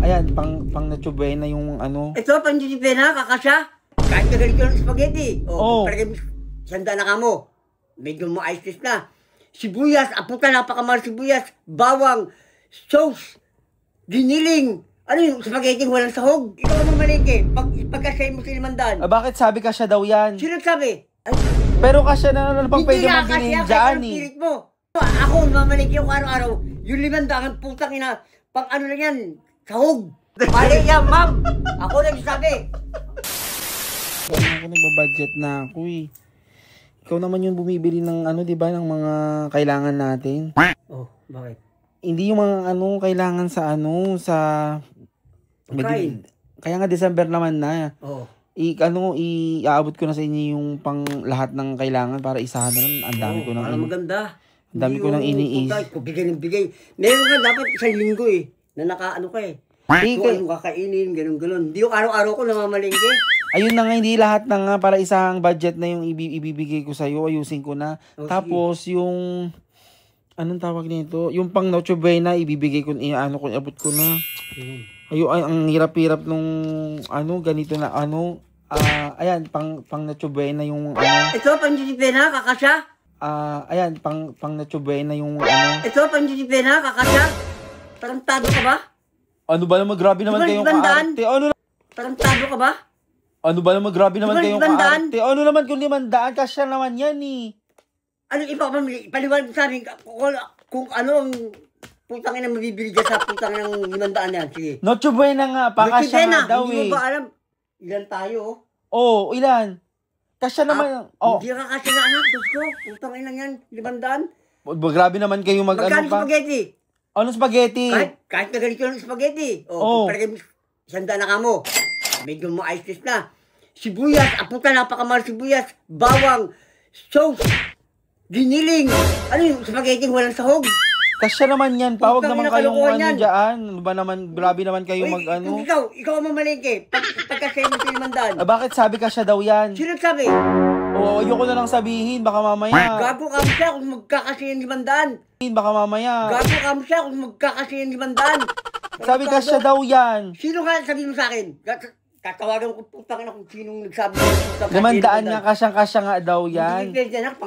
Ayan, pang Noche Buena yung ano. Ito, pang Noche Buena, kakasya. Kahit na ganito ng spaghetti. Oo. Parang sanda na ka mo. Medyo mo ice fish na. Sibuyas, aputa, napakamahal sibuyas. Bawang, sauce, giniling. Ano yung spaghetti walang sahog? Ikaw ang mamalingke. Pagkasya mo sa 500. Bakit sabi kasya daw yan? Sino nagsabi? Ay, pero kasya na ano pang pwede mong hindi bilhin na kasya, dyan pilit mo. Ako, mamalingke yung araw-araw. Yung 500, putang ina. Pang ano lang yan, sahog. Mali yan, ma'am. Ako nagsasabi. Ako nagbabudget na ako eh. Ikaw naman yung bumibili ng ano, di ba, ng mga kailangan natin. Oh, bakit? Hindi yung mga ano, kailangan sa ano, sa... Kain. Kaya nga December naman na. Oh. Iaabot ko na sa inyo yung pang lahat ng kailangan para isahan na lang. Ang dami ko nang maganda. Ang dami ko nang iniis. Kung bigay ng bigay. Meron ka dapat isang linggo eh. Na nakaano ka eh. Kung anong kakainin, ganun-ganun. Hindi yung araw-araw ko namamalingke. Ayun na nga, hindi lahat na nga para isang budget na yung ibibigay ko sa'yo. Ayusin ko na. Tapos yung... Anong tawag nito? Yung pang Noche Buena, ibibigay ko, abot ko na. Ayun, ang hirap-hirap nung, ganito na, ayan, pang Noche Buena yung, Ito, pang Noche Buena, kakasya? Ayan, pang Noche Buena yung, Ito, pang Noche Buena, kakasya? Tarantado ka ba? Ano ba naman, grabe naman kayong kaarte? Tarantado ka ba? Ano ba naman, grabe naman kayong kaarte? Ano naman kung 500, kasya naman yan eh. Ano iba pamili? Paliwanag sa amin kung ano ang putang ina mabibili ka sa putang ng 500 yan. Sige. Noche Buena nga, pakasya nga daw eh. Hindi mo ba alam? Ilan tayo? Oo, ilan? Kasya naman. Hindi ka kasya na anak, Diyos ko. Putang ina yan, 500. Grabe naman kayo magkano spaghetti? Ano spaghetti? Kahit na ganito ng spaghetti. Parang sanda na ka mo. Medyo mo ice fish na. Sibuyas, aputa, napakamahal sibuyas. Bawang, sauce, giniling. Ano yung spaghetti walang sahog? Kasya naman yan. Pawag naman kayong dyan. Ano ba naman, grabe naman kayo Ikaw ang mamalingke. Pagkasya mo sa 500. Bakit sabi kasya daw yan? Sino nagsabi? Oo, ayoko na lang sabihin. Baka mamaya. Gago ka mo siya kung magkakasya yung 500. Baka mamaya. Gago ka mo siya kung magkakasya yung 500. Sabi kasya daw yan. Sino ka sabi mo sa akin? Tatawagan ko putang ina kung sinong nagsabi. 500 nga, kasyang-kasya nga daw yan.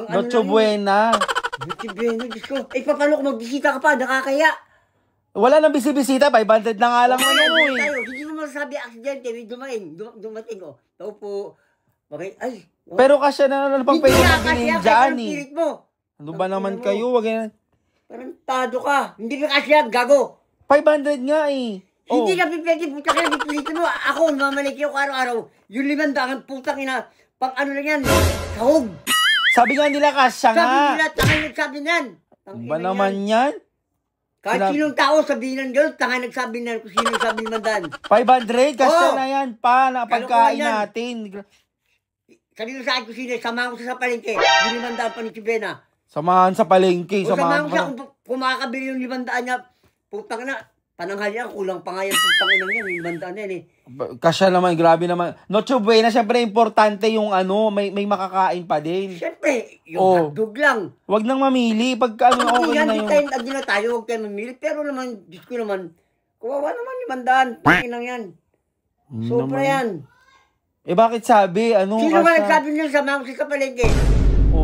Noche Buena. Noche Buena, Diyos ko. Eh, paano kung magbisita ka pa? Nakakaya. Wala nang bisibisita, 500 na nga lang Hindi mo masasabi aksidente, may dumating oh. Tao po. Okay, ay. Pero kasya na lang pang pwede na bilhin dyan eh. Ano ba naman kayo? Wag yan. Parang tado ka. Hindi ka kasya, gago. 500 nga eh. Hindi ka pipili, putang ina, pipilitin mo. Ako, mamalik yung araw-araw. Yung 500, putang ina, pang ano lang yan, sahog. Sabi nga nila kasya nga. Sabi nila, tangay nagsabi niyan. Ba naman yan? Kahit sinong tao sabihin ng girl, tangay nagsabi niyan kung sino nagsabi ni Mandan. 500, kasya na yan pa, na pagkain natin. Sabi mo sa akin kung sino, samahan ko siya sa palengke. Yung 500 pa ni Chibena. Samahan sa palengke. Samahan ko siya kung makakabili yung 500 niya. Putang na, pananghal yan, kulang pa nga yan. Putang ina yan, 500 yan eh. Kasya naman, grabe naman. Noche Buena, syempre importante yung may makakain pa din. Syempre, yung hotdog lang. Wag nang mamili. Pagka okay na yung... Hindi na tayo, huwag tayo mamili. Pero naman, Diyos ko naman, kawawa naman 500. Pakinang yan. Sobra yan. Eh bakit sabi? Sino ba nagsabi niya sa mga sa palengke?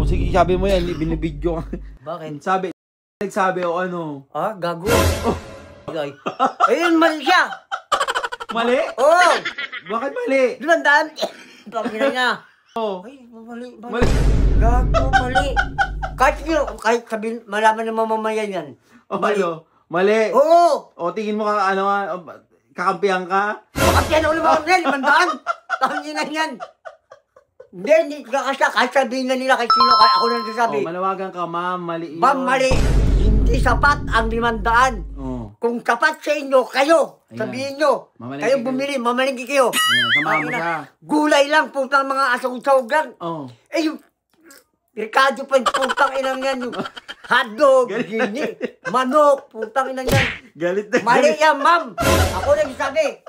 Sige, sabi mo yan, binibidyo. Bakit? Nagsabi o ano? Gago. Ayun, mali siya. Mali? Oo. Bakit mali? 500. Pagkina niya. Ay, mali. Gago, mali. Kahit sabihin, malaman ng mamamayan yan. Mali. Oo. Tingin mo kakampihan ka? Kakampihan ulit mo yan, 500. Tangina yan. Hindi ka kasya. Kahit sabihin na nila kay sino, ako na nagsasabi. Manawagan ka, ma'am. Mali yun. Ma'am, mali. Hindi sapat ang 500. Kung sapat sa inyo, kayo, sabihin nyo. Kayo bumili, mamalingki kayo. Samahan mo siya. Gulay lang, putang mga asong-sawag lang. Eh, yung Ricardo pa, putang inang yan. Yung hotdog, gini, manok, putang inang yan. Galit na. Mali yan, ma'am. Ako nagsasabi.